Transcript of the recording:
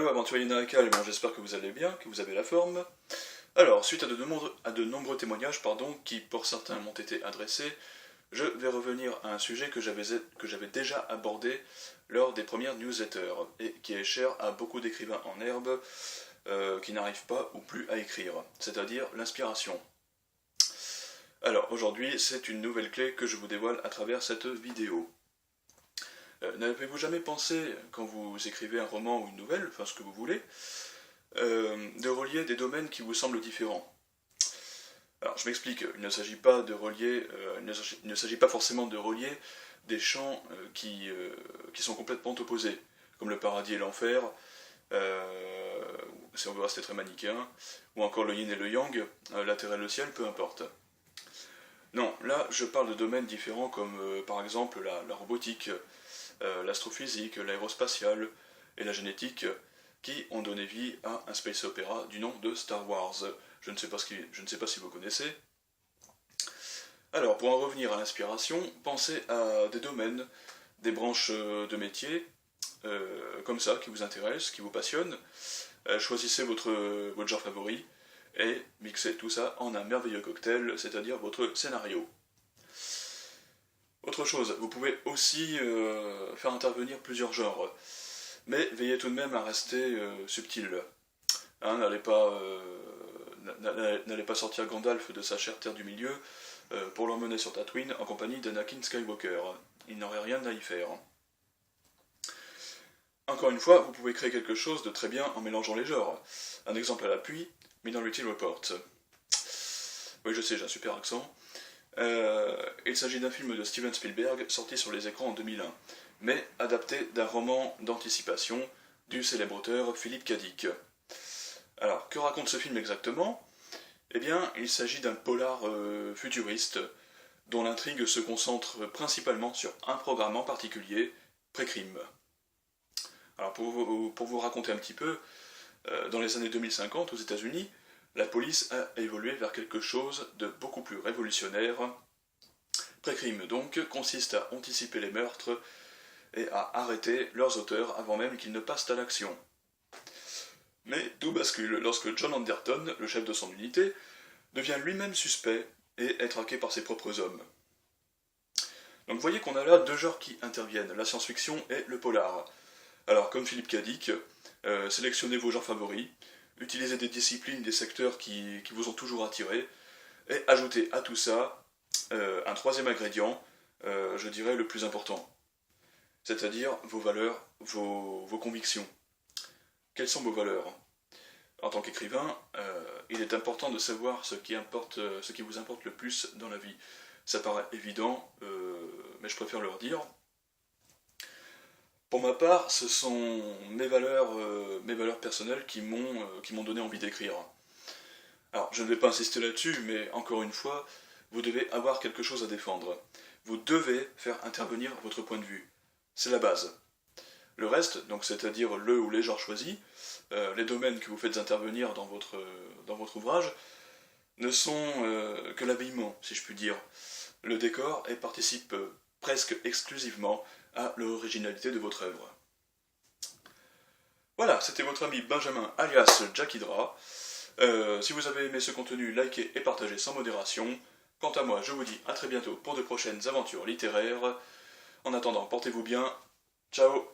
Allô aventuriers Naraka, j'espère que vous allez bien, que vous avez la forme. Alors, suite à de nombreux témoignages, qui pour certains m'ont été adressés, je vais revenir à un sujet que j'avais déjà abordé lors des premières newsletters, et qui est cher à beaucoup d'écrivains en herbe qui n'arrivent pas ou plus à écrire, c'est-à-dire l'inspiration. Alors, aujourd'hui, c'est une nouvelle clé que je vous dévoile à travers cette vidéo. N'avez-vous jamais pensé, quand vous écrivez un roman ou une nouvelle, enfin ce que vous voulez, de relier des domaines qui vous semblent différents? Alors je m'explique, il ne s'agit pas de relier, il ne s'agit pas forcément de relier des champs qui sont complètement opposés, comme le paradis et l'enfer, si on veut rester très manichéen, ou encore le yin et le yang, la terre et le ciel, peu importe. Non, là je parle de domaines différents comme par exemple la robotique, l'astrophysique, l'aérospatiale et la génétique, qui ont donné vie à un space opéra du nom de Star Wars. Je ne sais pas si vous connaissez. Alors, pour en revenir à l'inspiration, pensez à des domaines, des branches de métiers, comme ça, qui vous intéressent, qui vous passionnent. Choisissez votre genre favori et mixez tout ça en un merveilleux cocktail, c'est-à-dire votre scénario. Autre chose, vous pouvez aussi faire intervenir plusieurs genres, mais veillez tout de même à rester subtil. Hein, n'allez pas sortir Gandalf de sa chère terre du milieu pour l'emmener sur Tatooine en compagnie d'Anakin Skywalker. Il n'aurait rien à y faire. Encore une fois, vous pouvez créer quelque chose de très bien en mélangeant les genres. Un exemple à l'appui, Minority Report. Oui, je sais, j'ai un super accent. Il s'agit d'un film de Steven Spielberg sorti sur les écrans en 2001, mais adapté d'un roman d'anticipation du célèbre auteur Philip K. Dick. Alors, que raconte ce film exactement? Eh bien, il s'agit d'un polar futuriste, dont l'intrigue se concentre principalement sur un programme en particulier, Pré-Crime. Alors, pour vous raconter un petit peu, dans les années 2050 aux États-Unis, la police a évolué vers quelque chose de beaucoup plus révolutionnaire. Pré-crime, donc, consiste à anticiper les meurtres et à arrêter leurs auteurs avant même qu'ils ne passent à l'action. Mais tout bascule lorsque John Anderton, le chef de son unité, devient lui-même suspect et est traqué par ses propres hommes. Donc vous voyez qu'on a là deux genres qui interviennent, la science-fiction et le polar. Alors comme Philippe K. Dick, sélectionnez vos genres favoris, utilisez des disciplines, des secteurs qui vous ont toujours attiré, et ajoutez à tout ça un troisième ingrédient, je dirais le plus important, c'est-à-dire vos valeurs, vos convictions. Quelles sont vos valeurs? En tant qu'écrivain, il est important de savoir ce qui vous importe le plus dans la vie. Ça paraît évident, mais je préfère le redire. Pour ma part, ce sont mes valeurs personnelles qui m'ont donné envie d'écrire. Alors, je ne vais pas insister là-dessus, mais encore une fois, vous devez avoir quelque chose à défendre. Vous devez faire intervenir votre point de vue. C'est la base. Le reste, donc c'est-à-dire le ou les genres choisis, les domaines que vous faites intervenir dans votre ouvrage, ne sont que l'habillement, si je puis dire. Le décor et participe presque exclusivement à l'originalité de votre œuvre. Voilà, c'était votre ami Benjamin alias Jack Hydra. Si vous avez aimé ce contenu, likez et partagez sans modération. Quant à moi, je vous dis à très bientôt pour de prochaines aventures littéraires. En attendant, portez-vous bien. Ciao!